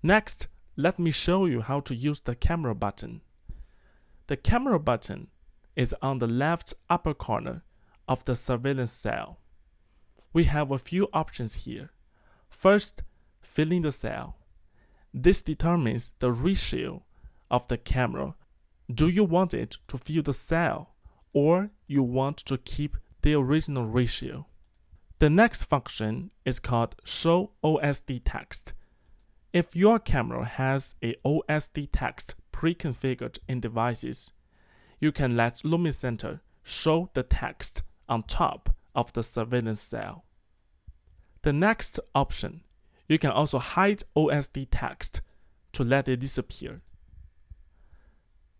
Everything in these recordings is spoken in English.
Next, let me show you how to use the camera button. The camera button is on the left upper corner of the surveillance cell. We have a few options here. First, filling the cell. This determines the ratio of the camera. Do you want it to fill the cell, or you want to keep the original ratio? The next function is called Show OSD Text. If your camera has a OSD text pre-configured in devices, you can let LumiCenter show the text on top of the surveillance cell. The next option, you can also hide OSD text to let it disappear.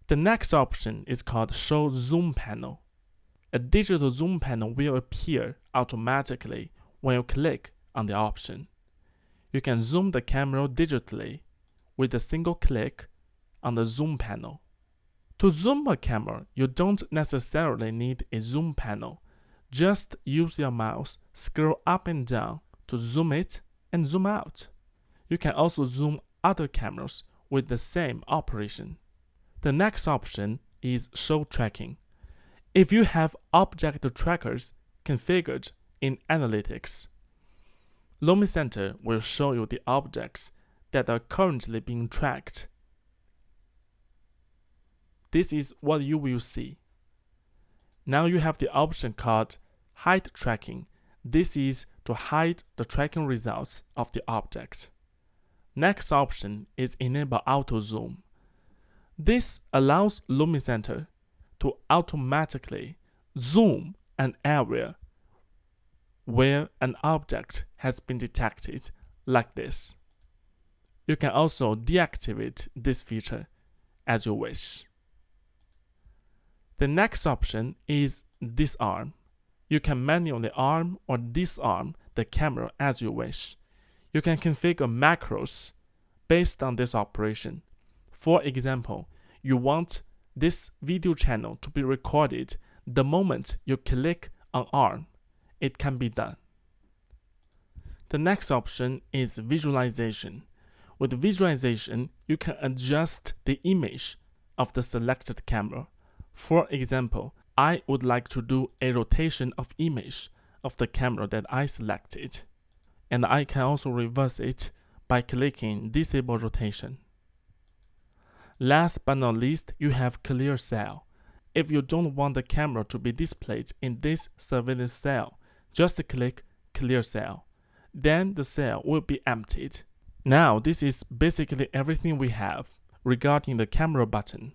The next option is called Show Zoom Panel. A digital zoom panel will appear automatically when you click on the option. You can zoom the camera digitally with a single click on the zoom panel. To zoom a camera, you don't necessarily need a zoom panel. Just use your mouse, scroll up and down to zoom it and zoom out. You can also zoom other cameras with the same operation. The next option is Show Tracking. If you have object trackers configured in Analytics, LumiCenter will show you the objects that are currently being tracked. This is what you will see. Now you have the option called Hide Tracking. This is to hide the tracking results of the object. Next option is Enable Auto Zoom. This allows LumiCenter to automatically zoom an area where an object has been detected, like this. You can also deactivate this feature as you wish. The next option is Disarm. You can manually arm or disarm the camera as you wish. You can configure macros based on this operation. For example, you want this video channel to be recorded the moment you click on arm. It can be done. The next option is Visualization. With visualization, you can adjust the image of the selected camera. For example, I would like to do a rotation of image of the camera that I selected, and I can also reverse it by clicking Disable Rotation. Last but not least, you have Clear Cell. If you don't want the camera to be displayed in this surveillance cell, just click Clear Cell. Then the cell will be emptied. Now, this is basically everything we have regarding the camera button.